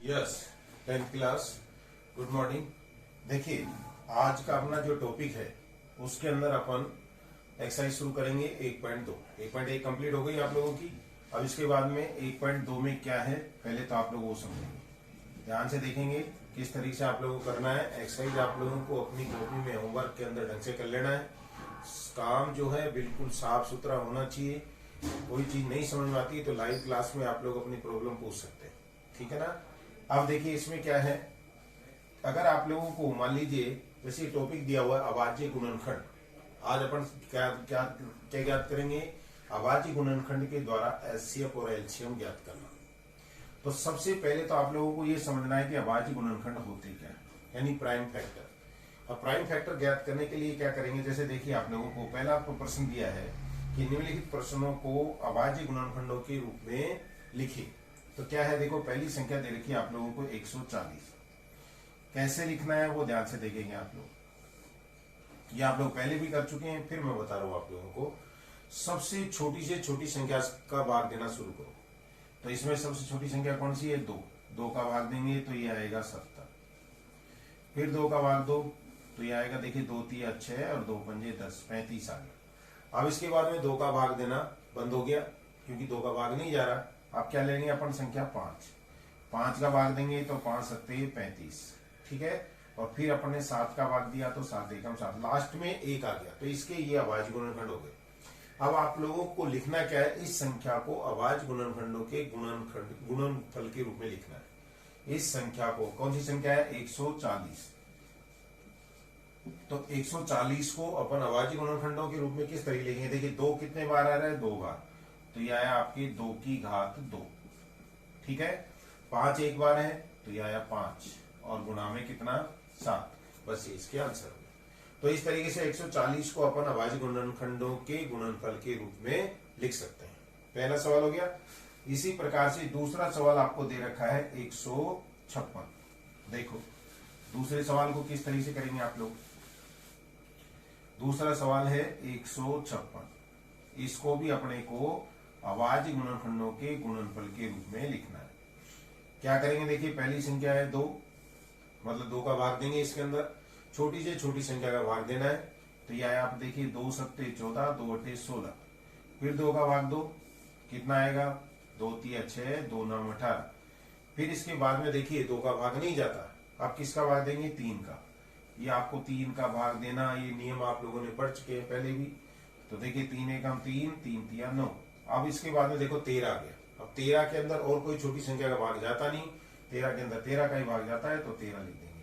Yes, 10th class, good morning. देखिए, आज का अपना जो टॉपिक है उसके अंदर अपन एक्सरसाइज शुरू करेंगे 1.2। 1.1 कंप्लीट हो गई आप लोगों की। अब इसके बाद में 1.2 में क्या है पहले तो आप लोग वो समझेंगे, ध्यान से देखेंगे किस तरीके से आप लोगों को करना है। एक्सरसाइज आप लोगों को अपनी कॉपी में होमवर्क के अंदर ढंग से कर लेना है। काम जो है बिल्कुल साफ सुथरा होना चाहिए। कोई चीज नहीं समझ में आती है तो लाइव क्लास में आप लोग अपनी प्रॉब्लम पूछ सकते हैं, ठीक है ना। अब देखिए इसमें क्या है, अगर आप लोगों को मान लीजिए जैसे टॉपिक दिया हुआ है अभाज्य गुणनखंड। आज अपन क्या क्या क्या ज्ञात करेंगे, अभाज्य गुणनखंड के द्वारा एचसीएफ और एलसीएम ज्ञात करना। तो सबसे पहले तो आप लोगों को यह समझना है कि अभाज्य गुणनखंड होते क्या है, यानी प्राइम फैक्टर। अब प्राइम फैक्टर ज्ञात करने के लिए क्या करेंगे, जैसे देखिए आप लोगों को पहला प्रश्न दिया है कि निम्नलिखित प्रश्नों को अभाज्य गुणनखंडों के रूप में लिखिए। तो क्या है, देखो पहली संख्या दे रखी है आप लोगों को 140। कैसे लिखना है वो ध्यान से देखेंगे आप लोग। ये आप लोग पहले भी कर चुके हैं, फिर मैं बता रहा हूं आप लोगों को। सबसे छोटी से छोटी संख्या का भाग देना शुरू करो। तो इसमें सबसे छोटी संख्या कौन सी है, 2। 2 का भाग देंगे तो ये आएगा 70। फिर 2 का भाग दो तो ये आएगा, देखिए 2 3 6 और 2 पंजे 10, 35 आ गया। अब इसके बाद में 2 का भाग देना बंद हो गया क्योंकि 2 का भाग नहीं जा रहा। अब क्या लेंगे अपन, संख्या 5। 5 का भाग देंगे तो 5 7 35, ठीक है। और फिर अपन ने 7 का भाग दिया तो 7 एकम 7, लास्ट में 1 आ गया। तो इसके ये अभाज्य गुणनखंड हो गए। अब आप लोगों को लिखना क्या है, इस संख्या को अभाज्य गुणनखंडों के गुणनफल के रूप में लिखना है। इस संख्या को, कौन सी संख्या है, 140। तो 140 को अपन अभाज्य गुणनखंडों के रूप में किस तरीके लिखेंगे, देखिए 2 कितने बार आ रहा है, 2 बार। तो ये आया आपके 2 की घात 2, ठीक है। 5 एक बार है तो ये आया 5 और गुणा में कितना, 7। बस ये इसके आंसर हो गए। तो इस तरीके से 140 को अपन अभाज्य गुणनखंडों के गुणनफल के रूप में लिख सकते हैं। पहला सवाल हो गया। इसी प्रकार से दूसरा सवाल आपको दे रखा है 156। देखो दूसरे सवाल को किस तरीके से करेंगे आप लोग। दूसरा सवाल है 156। इसको भी अपने को अभाज्य गुणनखंडों के गुणनफल के रूप में लिखना है। क्या करेंगे, देखिए पहली संख्या है 2, मतलब 2 का भाग देंगे इसके अंदर। छोटी से छोटी संख्या का भाग देना है। तो ये आया, आप देखिए 2 7 14, 2 8 16। फिर 2 का भाग दो, कितना आएगा, 2 3 6, 2 9 18। फिर इसके बाद में देखिए 2 का भाग नहीं जाता। आप किसका भाग देंगे, 3 का। ये आपको 3 का भाग देना, ये नियम आप लोगों ने पढ़ चुके हैं पहले भी। तो देखिए 3 एकम 3, 3 3 9। अब इसके बाद में देखो 13 आ गया। अब 13 के अंदर और कोई छोटी संख्या का भाग जाता नहीं, 13 के अंदर 13 का ही भाग जाता है, तो 13 लिख देंगे।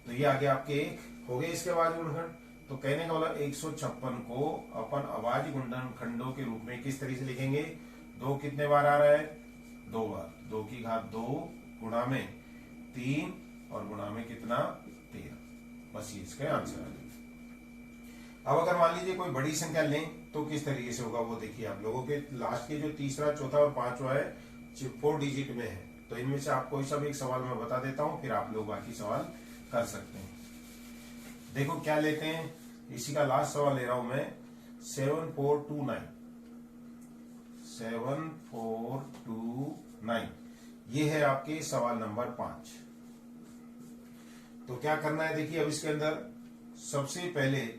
तो ये आगे आपके 1 हो गए इसके बाद गुणनखंड। तो कहने का मतलब 156 को अपन अभाज्य गुणनखंडों के रूप में किस तरीके से लिखेंगे, 2 कितने बार आ रहा है, 2 बार। 2 की घात 2 गुणा में 3 और गुणा में कितना, 13। बस ये इसका आंसर आ गया। अब अगर मान लीजिए कोई बड़ी संख्या लें तो किस तरीके से होगा वो देखिए आप लोगों के। लास्ट के जो तीसरा चौथा और पांचवा है 4 डिजिट में है। तो इनमें से आपको सब एक सवाल मैं बता देता हूं, फिर आप लोग बाकी सवाल कर सकते हैं। देखो क्या लेते हैं, इसी का लास्ट सवाल ले रहा हूं मैं, 7429। 7429 ये है आपके सवाल नंबर 5। तो क्या करना है, देखिए अब इसके अंदर सबसे पहले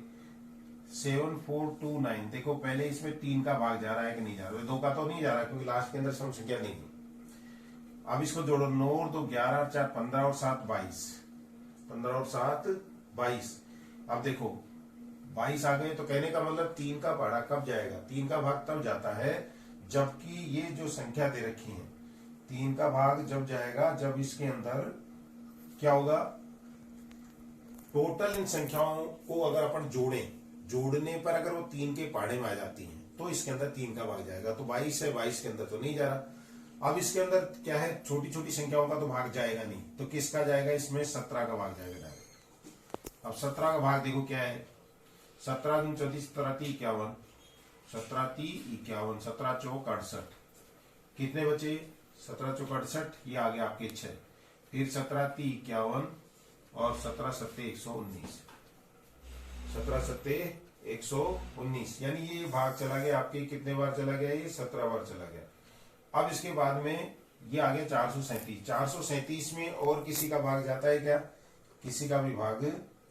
7429, देखो पहले इसमें 3 का भाग जा रहा है कि नहीं जा रहा है, 2 का तो नहीं जा रहा क्योंकि लास्ट के अंदर सम संख्या नहीं है। अब इसको जोड़ो, 9 और 2 11 और 4 15 और 7 22, 15 और 7 22। अब देखो 22 आ गए। तो कहने का मतलब 3 का पहाड़ा कब जाएगा, 3 का भाग तब जाता है जबकि ये जो संख्या दे रखी है 3 का भाग जब जाएगा जब इसके अंदर क्या होगा, टोटल इन संख्याओं को अगर अपन जोड़ने पर अगर वो 3 के पहाड़े में आ जाती हैं तो इसके अंदर 3 का भाग जाएगा। तो 22 है, 22 के अंदर तो नहीं जा रहा। अब इसके अंदर क्या है, छोटी छोटी संख्याओं का तो भाग जाएगा नहीं, तो किसका जाएगा, इसमें 17 का भाग जाएगा डायरेक्ट। अब 17 का भाग देखो क्या है, 17 दूनी 34, 17 3 51, 17 3 51, 17 चौक 68। कितने बचे, 17 चौक 68, ये आ गया आपके 6। फिर 17 3 51 और 17 7 119, 17 7 119, यानी ये भाग चला गया आपके, कितने बार चला गया, ये 17 बार चला गया। अब इसके बाद में ये आ गया 437। 437 में और किसी का भाग जाता है क्या? किसी का भी भाग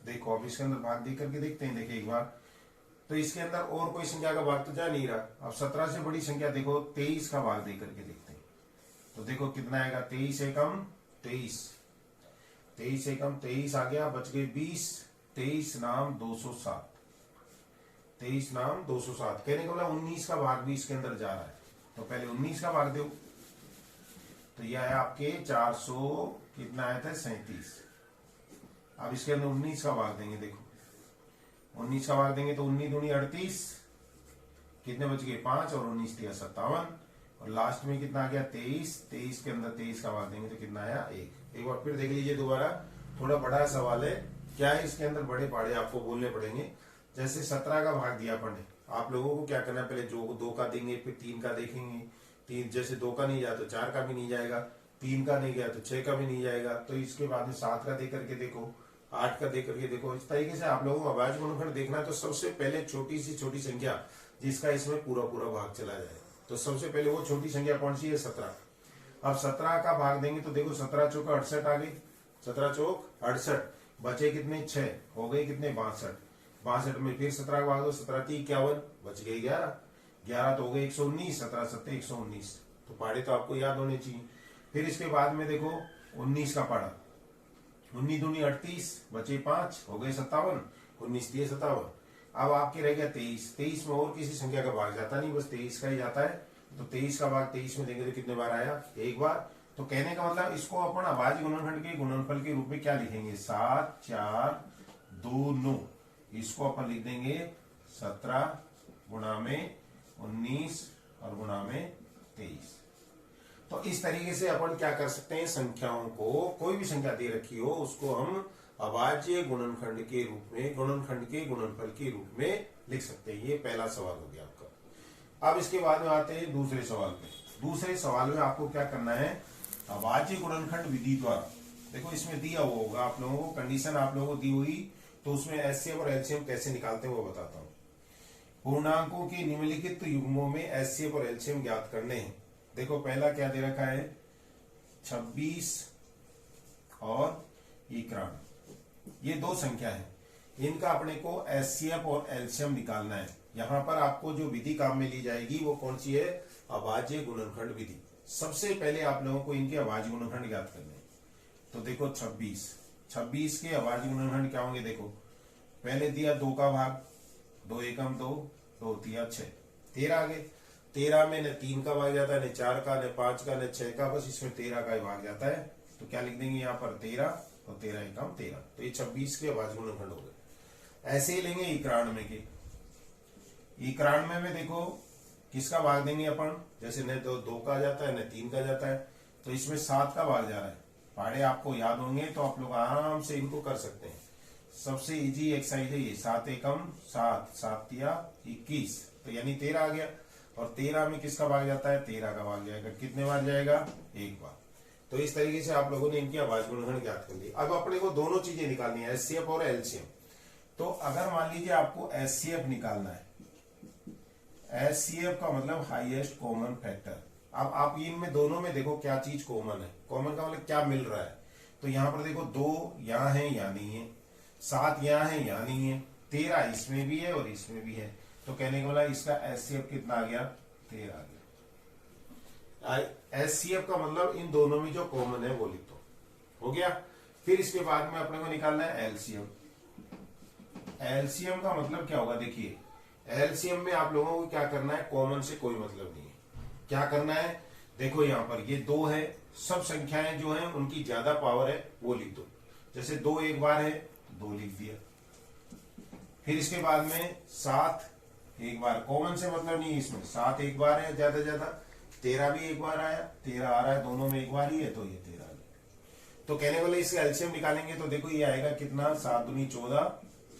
देखो, अब इसके अंदर भाग देख करके देखते हैं। देखिए एक बार, तो इसके अंदर और कोई संख्या का भाग तो जा नहीं रहा। अब 17 से बड़ी संख्या देखो 23 का भाग दे करके देखते हैं। तो देखो कितना आएगा, 23 एकम 23, 23 एकम 23 आ गया, बच गए 20, 23 नाम 207, 23 नाम 207। कहने का मतलब 19 का भाग भी इसके अंदर जा रहा है। तो पहले 19 का भाग दो, तो यह है आपके 400 कितना आया था 37। अब इसके अंदर 19 का भाग देंगे। देखो 19 का भाग देंगे तो 19 दूनी 38, कितने बच गए 5 और 19 दिया 57, और लास्ट में कितना आ गया 23। 23 के अंदर 23 का भाग देंगे तो कितना आया 1। एक बार फिर देख लीजिए दोबारा, थोड़ा बड़ा सवाल है। क्या है इसके अंदर बड़े पाड़े आपको बोलने पड़ेंगे। जैसे 17 का भाग दिया अपन ने, आप लोगों को क्या करना है, पहले जो 2 का देंगे, फिर 3 का देखेंगे। 3 जैसे 2 का नहीं जाए तो 4 का भी नहीं जाएगा, 3 का नहीं गया तो 6 का भी नहीं जाएगा। तो इसके बाद में 7 का दे करके देखो, 8 का दे करके देखो। इस तरीके से आप लोगों को अभाज्य गुणनखंड देखना है। तो सबसे पहले छोटी से छोटी संख्या जिसका इसमें पूरा पूरा भाग चला जाए, तो सबसे पहले वो छोटी संख्या कौन सी है 17। अब 17 का भाग देंगे तो देखो 17 चौक 68 आ गई, 17 चौक 68, बचे कितने 6, हो गए कितने 62। 62 में फिर 17 का भाग दो, 17 × 51, बच गए 11, 11 तो हो गए 119, 17 7 119। तो पाड़े तो आपको याद होने चाहिए। फिर इसके बाद में देखो 19 का पाड़ा, 19 दूनी 38, बचे 5, हो गए 57, 19 दिए 57। अब आपके रह गया 23। 23 में और किसी संख्या का भाग जाता नहीं, बस 23 का ही जाता है। तो 23 का भाग 23 में देंगे तो कितने बार आया, 1 बार। तो कहने का मतलब इसको अपन अभाज्य गुणनखंड के गुणनफल के रूप में क्या लिखेंगे, 7 4 2 9। इसको अपन लिख देंगे 17 गुणा में 19 और गुणा में 23। तो इस तरीके से अपन क्या कर सकते हैं, संख्याओं को, कोई भी संख्या दे रखी हो उसको हम अभाज्य गुणनखंड के रूप में, गुणनखंड के गुणनफल के रूप में लिख सकते हैं। ये पहला सवाल हो गया आपका। अब इसके बाद में आते हैं दूसरे सवाल पे। दूसरे सवाल में आपको क्या करना है, अभाज्य गुणनखंड विधि द्वारा, देखो इसमें दिया हुआ होगा आप लोगों को, कंडीशन आप लोगों को दी हुई, तो उसमें एचसीएफ और एलसीएम कैसे निकालते हैं वो बताता हूं। पूर्णांकों के निम्नलिखित युग्मों में एचसीएफ और एलसीएम ज्ञात करने हैं। देखो पहला क्या दे रखा है, 26 और 91, ये दो संख्या है, इनका अपने को एचसीएफ और एलसीएम निकालना है। यहां पर आपको जो विधि काम में ली जाएगी वो कौन सी है, अभाज्य गुणनखंड विधि। सबसे पहले आप लोगों को इनके अभाज्य गुणनखंड ज्ञात करने हैं। तो देखो 26 के अभाज्य गुणनखंड क्या होंगे, देखो पहले दिया 2 का भाग, 2 एकम 2, 2 तिया 6, 13 आ गए। 13 में न 3 का भाग जाता है, न 4 का, न 5 का, न 6 का, बस इसमें 13 का ही भाग जाता है। तो क्या लिख देंगे यहाँ पर 13 और 13 एकम 13। तो ये 26 के अभाज्य गुणनखंड हो गए। ऐसे ही लेंगे 91 के। 91 में देखो किसका भाग देंगे अपन, जैसे न तो 2 का जाता है, न 3 का जाता है, तो इसमें 7 का भाग जा रहा है। पाड़े आपको याद होंगे तो आप लोग आराम से इनको कर सकते हैं। सबसे इजी एक्सरसाइज है ये, 7 एकम 7, 7 तिया 21, तो यानी 13 आ गया। और 13 में किसका भाग जाता है, 13 का भाग जाएगा। कितने बार जाएगा, 1 बार। तो इस तरीके से आप लोगों ने इनकी अभाज्य गुणनखंड ज्ञात कर ली। अब अपने को दोनों चीजें निकालनी है, एचसीएफ और एलसीएम। तो अगर मान लीजिए आपको एचसीएफ निकालना है, एचसीएफ का मतलब हाईएस्ट कॉमन फैक्टर। अब आप इनमें दोनों में देखो क्या चीज कॉमन है, कॉमन का मतलब क्या मिल रहा है। तो यहां पर देखो 2 यहां है यहाँ नहीं है, 7 यहां है यहाँ नहीं है, 13 इसमें भी है और इसमें भी है। तो कहने का मतलब इसका एचसीएफ कितना आ गया, 13 आ गया। एचसीएफ का मतलब इन दोनों में जो कॉमन है वो लिख दो, हो गया। फिर इसके बाद में अपने को निकालना है एलसीएम। एलसीएम का मतलब क्या होगा, देखिए एलसीएम में आप लोगों को क्या करना है, कॉमन से कोई मतलब नहीं है। क्या करना है, देखो यहां पर ये 2 है, सब संख्याएं जो हैं उनकी ज्यादा पावर है वो लिख दो। जैसे 2 एक बार है, 2 लिख दिया। फिर इसके बाद में 7 एक बार, कॉमन से मतलब नहीं है इसमें, 7 एक बार है ज्यादा ज्यादा। 13 भी एक बार आया, 13 आ रहा है, दोनों में एक बार ही है, तो ये 13 आ गया। तो कहने वाले इसके एलसीएम निकालेंगे तो देखो ये आएगा कितना, 7 दूनी 14,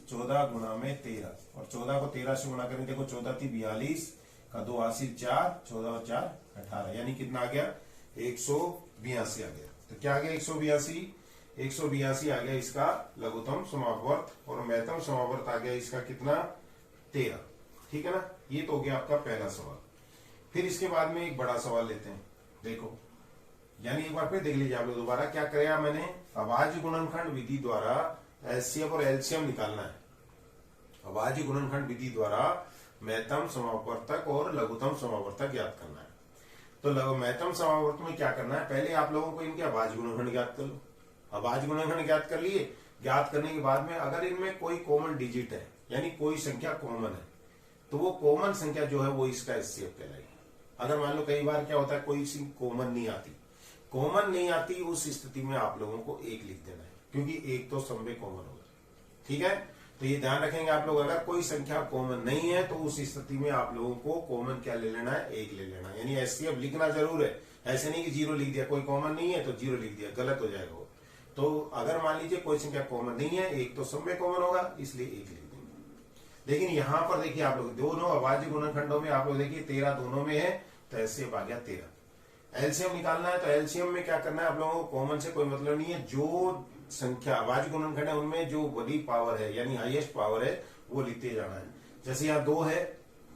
14 गुणा में 13, और 14 को 13 से गुणा करें, देखो 14 थी 42 का 2 आशी 4, 14 और 4 18, यानी कितना आ गया 182 आ गया। तो क्या आ गया 182 आ गया इसका लघुत्तम समापवर्त, और महत्तम समापवर्त आ गया इसका कितना 13। ठीक है ना, ये तो हो गया आपका पहला सवाल। फिर इसके बाद में एक बड़ा सवाल लेते हैं। देखो यानी एक बार फिर देख लीजिए आप लोग दोबारा, क्या किया मैंने, अभाज्य गुणनखंड विधि द्वारा एचसीएफ और एलसीएम निकालना है। अभाज्य गुणनखंड विधि द्वारा महत्तम समापवर्तक और लघुत्तम समापवर्तक ज्ञात करना है। तो महत्तम समापवर्तक में क्या करना है, पहले आप लोगों को इनके अभाज्य गुणनखंड ज्ञात कर लो। अभाज्य गुणनखंड ज्ञात कर लिए, ज्ञात करने के बाद में अगर इनमें कोई कॉमन डिजिट है, यानी कोई संख्या कॉमन है, तो वो कॉमन संख्या जो है वो इसका एचसीएफ कहलाएगी। अगर मान लो कई बार क्या होता है, कोई सी कॉमन नहीं आती, उस स्थिति में आप लोगों को एक लिख देना है, क्योंकि एक तो सब में कॉमन होगा। ठीक है, तो ये ध्यान रखेंगे आप लोग, अगर कोई संख्या कॉमन नहीं है तो उस स्थिति में आप लोगों को कॉमन क्या ले लेना है, एक ले लेना है। यानी एचसीएफ लिखना जरूर है, ऐसे नहीं कि जीरो लिख दिया, कोई कॉमन नहीं है तो जीरो लिख दिया, गलत हो जाएगा वो। तो अगर मान लीजिए कोई संख्या कॉमन नहीं है, एक तो सब में कॉमन होगा, इसलिए एक लिख देंगे। लेकिन यहां पर देखिए आप लोग, दोनों अभाज्य गुणनखंडों में आप लोग देखिए 13 दोनों में है, तो एचसीएफ आ गया 13। एलसीएम निकालना है, तो एलसीएम में क्या करना है आप लोगों को, कॉमन से कोई मतलब नहीं है, जो संख्या अभाज्य गुणनखंड है उनमें जो बड़ी पावर है यानी हाईएस्ट पावर है वो लिखते जाना है। जैसे यहाँ 2 है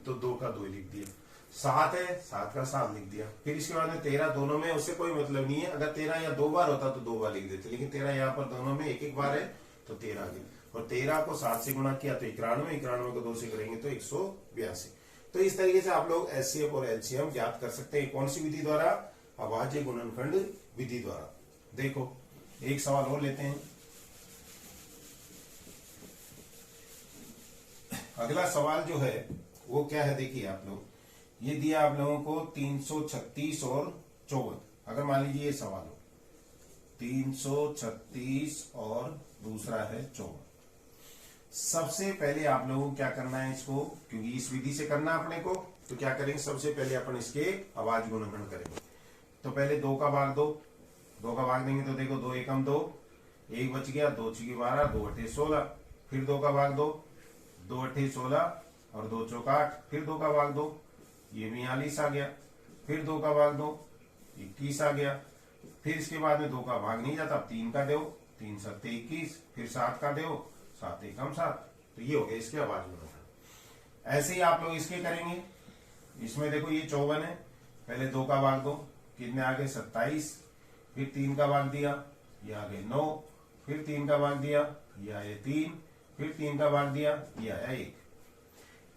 तो 2 का 2 लिख दिया, 7 है 7 का 7 लिख दिया। फिर इसके बाद में 13 दोनों में, उससे कोई मतलब नहीं है, अगर 13 यहाँ 2 बार होता तो 2 बार लिख देते, लेकिन 13 यहाँ पर दोनों में एक बार है तो 13 आ गया। और 13 को 7 से गुणा किया तो 91, 91 को 2 से करेंगे तो 182। तो इस तरीके से आप लोग एचसीएफ और एलसीएम ज्ञात कर सकते हैं। कौन सी विधि द्वारा, अभाज्य गुणनखंड विधि द्वारा। देखो एक सवाल और लेते हैं। अगला सवाल जो है वो क्या है, देखिए आप लोग, ये दिया आप लोगों को 336 और 54। अगर मान लीजिए ये सवाल हो 336 और दूसरा है 54, सबसे पहले आप लोगों को क्या करना है इसको, क्योंकि इस विधि से करना अपने को, तो क्या करेंगे, सबसे पहले अपन इसके अभाज्य गुणनखंड करेंगे। तो पहले 2 का भाग 2 का भाग देंगे तो देखो 2 एकम 2, 1 बच गया, 2 छीके 12, 2 अठे 16। फिर 2 का भाग 2 अठे 16 और 2 चौका 8। फिर 2 का भाग 2, ये 42 आ गया। फिर 2 का भाग 2, 21 आ गया। फिर इसके बाद में 2 का भाग नहीं जाता, 3 का दो, 3 7 21। फिर 7 का दो, 7 एकम 7। तो ये हो गया इसके अभाज्य गुणनखंड। ऐसे ही आप लोग इसके करेंगे। इसमें देखो ये 54 है, पहले 2 का भाग 2, कितने आ गए 27। फिर 3 का भाग दिया, ये आ गए 9। फिर 3 का भाग दिया, ये आए 3। फिर 3 का भाग दिया, ये आया 1।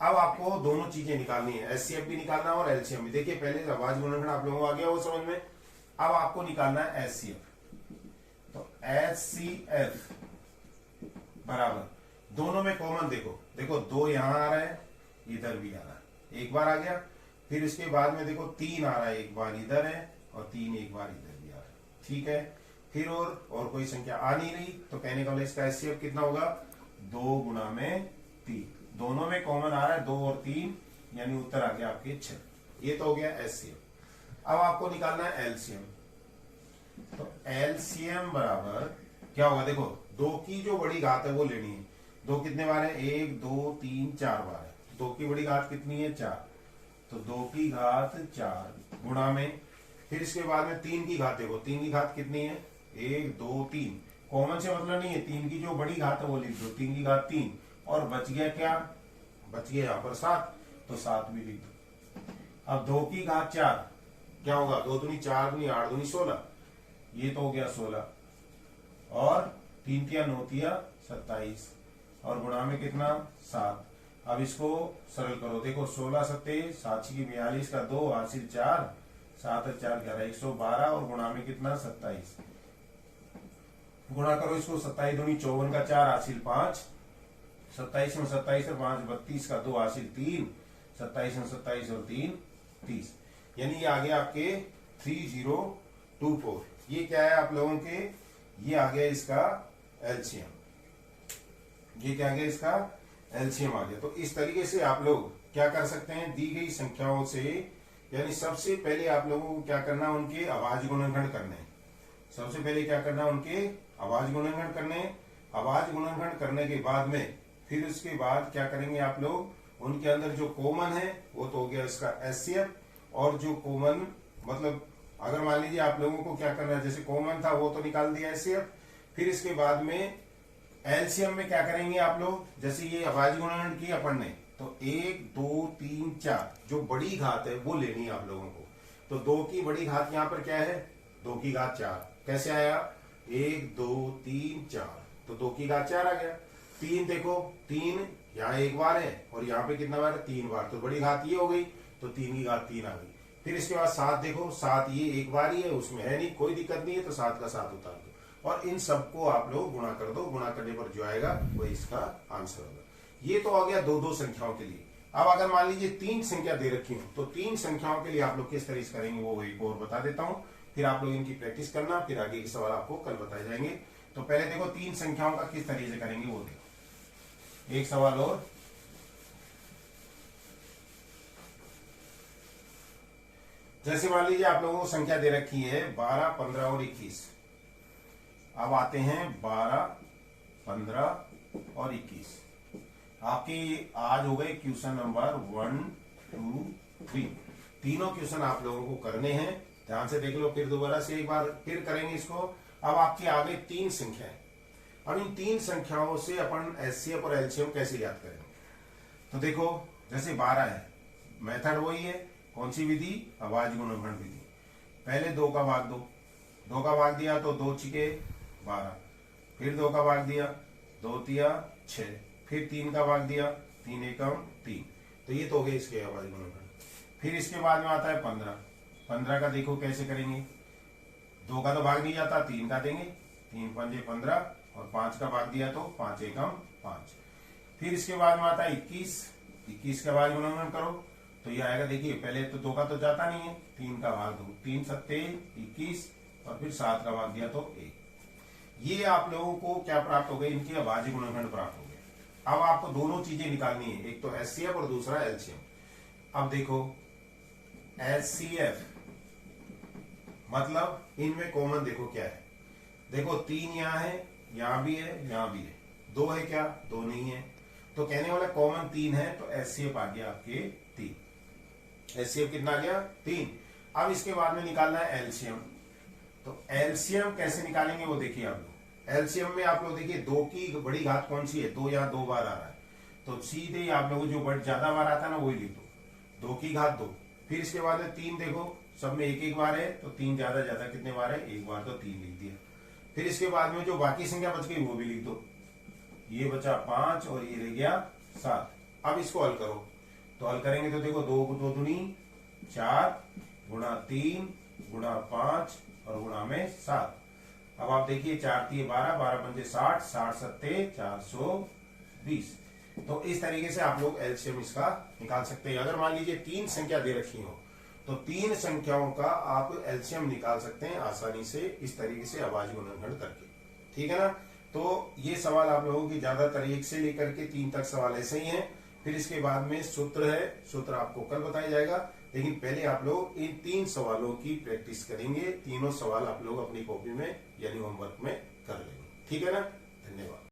अब आपको दोनों चीजें निकालनी है, एचसीएफ भी निकालना है और एलसीएम भी। देखिए पहले अभाज्य गुणनखंड आप लोगों को आ गया वो समझ में। अब आपको निकालना है एचसीएफ। तो एचसीएफ बराबर, दोनों में कॉमन देखो 2 यहां आ रहा है, इधर भी आ रहा है, एक बार आ गया। फिर इसके बाद में देखो 3 आ रहा है, एक बार इधर है, और 3 एक बार इधर भी आ रहा है। ठीक है, फिर और कोई संख्या आ नहीं रही, तो कहने का इसका एचसीएफ कितना होगा, 2 गुणा में 3। दोनों में कॉमन आ रहा है 2 और 3, यानी उत्तर आ गया आपके 6। ये तो हो गया एचसीएफ। अब आपको निकालना है एलसीएम। तो एलसीएम बराबर क्या होगा, देखो 2 की जो बड़ी घात है वो लेनी है। 2 कितने बार है, 1 2 3 4 बार है। 2 की बड़ी घात कितनी है, 4। तो 2 की घात 4 गुणा में, फिर इसके बाद में 3 की घात देखो, 3 की घात कितनी है, 1 2 3। कॉमन से मतलब नहीं है, 3 की जो बड़ी घात है वो लिख दो, 3 की घात 3। और बच गया क्या, बच गया यहाँ पर 7, तो 7 भी लिख दो। अब 2 की घात 4 क्या होगा, 2 दूनी 4 दूनी 8 दूनी 16, ये तो हो गया 16। और 3 तिया 9 तिया 27, और गुणा में कितना 7। अब इसको सरल करो, देखो 16 सत्ते 7 की 42 का 2 हासिल 4, 7 और 4 11 112, और गुणा में कितना 27। गुणा करो इसको, 27 दूनी 54 का 4 हासिल 5, 27 में 27 और 5 32 का 2 हासिल 3, 27 में 27 और 3 30। यानी ये आ गया आपके 3024। ये क्या है आप लोगों के, ये आ गया इसका एलसीएम। ये क्या आ गया, इसका एलसीएम आ गया। तो इस तरीके से आप लोग क्या कर सकते हैं, दी गई संख्याओं से, यानी सबसे पहले आप लोगों को क्या करना, उनके अभाज्य गुणनखंड करने। सबसे पहले क्या करना, उनके अभाज्य गुणनखंड करने। अभाज्य गुणनखंड करने के बाद में फिर उसके बाद क्या करेंगे आप लोग, उनके अंदर जो कॉमन है वो तो हो गया इसका एचसीएफ, और जो कॉमन मतलब अगर मान लीजिए आप लोगों को क्या करना है, जैसे कॉमन था वो तो निकाल दिया एचसीएफ। फिर इसके बाद में एलसीएम में क्या करेंगे आप लोग, जैसे ये अभाज्य गुणनखंड किया अपन ने, तो 1 2 3 4 जो बड़ी घात है वो लेनी है आप लोगों को। तो 2 की बड़ी घात यहाँ पर क्या है 2 की घात 4 कैसे आया, 1 2 3 4, तो 2 की घात 4 आ गया। 3 देखो, 3 यहाँ एक बार है और यहाँ पे कितना बार है, 3 बार, तो बड़ी घात ये हो गई, तो 3 की घात 3 आ गई। फिर इसके बाद 7 देखो, 7 ये एक बार ही है, उसमें है नहीं, कोई दिक्कत नहीं है, तो 7 का 7 उतार दो और इन सबको आप लोग गुणा कर दो। गुणा करने पर जो आएगा वही इसका आंसर होगा। ये तो आ गया दो दो संख्याओं के लिए। अब अगर मान लीजिए 3 संख्या दे रखी हो तो 3 संख्याओं के लिए आप लोग किस तरह से करेंगे वो एक और बता देता हूं, फिर आप लोग इनकी प्रैक्टिस करना, फिर आगे के सवाल आपको कल बताए जाएंगे। तो पहले देखो 3 संख्याओं का किस तरीके से करेंगे वो देखो। एक सवाल और, जैसे मान लीजिए आप लोगों को संख्या दे रखी है 12 15 और 21। अब आते हैं 12 15 और 21। आपकी आज हो गए क्वेश्चन नंबर 1 2 3। तीनों क्वेश्चन आप लोगों को करने हैं, ध्यान से देख लो, फिर दोबारा से एक बार फिर करेंगे इसको। अब आपके आगे 3 संख्याएं, अब इन 3 संख्याओं से अपन एचसीएफ और एलसीएम कैसे याद करेंगे। तो देखो जैसे 12 है, मेथड वही है, कौन सी विधि, अभाज्य गुणनखंड विधि। पहले 2 का भाग दो, 2 का भाग दिया तो 2 छिके 12, फिर 2 का भाग दिया, 2 तिया 6, फिर 3 का भाग दिया, 3 एकम 3, तो ये तो हो गए इसके अभाज्य गुणनखंड। फिर इसके बाद में आता है 15। 15 का देखो कैसे करेंगे, 2 का तो भाग नहीं जाता, 3 का देंगे, 3 पंजे 15 और 5 का भाग दिया तो 5 एकम 5। फिर इसके बाद में आता है 21। 21 का भाग गुणनखंड करो तो ये आएगा, देखिए पहले तो 2 का तो जाता नहीं है, 3 का भाग दो, 3 सत्ते 21 और फिर 7 का भाग दिया तो 1। ये आप लोगों को क्या प्राप्त हो गए, इनकी अभाज्य गुणनखंड प्राप्त हो गए। अब आपको दोनों चीजें निकालनी है, एक तो एचसीएफ और दूसरा एलसीएम। अब देखो एचसीएफ मतलब इनमें कॉमन देखो क्या है, देखो 3 यहाँ है, यहाँ भी है, यहाँ भी है, 2 है क्या, 2 नहीं है, तो कहने वाला कॉमन 3 है, तो एचसीएफ आ गया आपके 3। एचसीएफ कितना आ गया, 3। अब इसके बाद में निकालना है एलसीएम। तो एलसीएम कैसे निकालेंगे वो देखिए आप लोग। एलसीएम में आप लोग देखिए 2 की बड़ी घात कौन सी है, 2 यहाँ 2 बार आ रहा है, तो सीधे ही आप लोग जो बड़ी ज्यादा बार आता है ना वही लिख दो, 2 की घात 2। फिर इसके बाद में 3 देखो, सब में एक एक बार है, तो 3 ज्यादा ज्यादा कितने बार है, एक बार, तो 3 लिख दिया। फिर इसके बाद में जो बाकी संख्या बच गई वो भी लिख दो, ये बचा 5 और ये रह गया 7। अब इसको हल करो, तो हल करेंगे तो देखो 2 2 दूनी 4 गुणा 3 गुणा 5 और गुणा में 7। अब आप देखिए 4 3 12, 12 पंजे 60, 60 सत्ते 420। तो इस तरीके से आप लोग एलसीएम इसका निकाल सकते हैं। अगर मान लीजिए 3 संख्या दे रखी हो तो 3 संख्याओं का आप एलसीएम निकाल सकते हैं आसानी से, इस तरीके से अभाज्य गुणनखंड करके, ठीक है ना। तो ये सवाल आप लोगों की ज्यादातर 1 से लेकर के 3 तक सवाल ऐसे ही हैं। फिर इसके बाद में सूत्र है, सूत्र आपको कल बताया जाएगा, लेकिन पहले आप लोग इन 3 सवालों की प्रैक्टिस करेंगे। तीनों सवाल आप लोग अपनी कॉपी में यानी होमवर्क में कर लेंगे, ठीक है ना। धन्यवाद।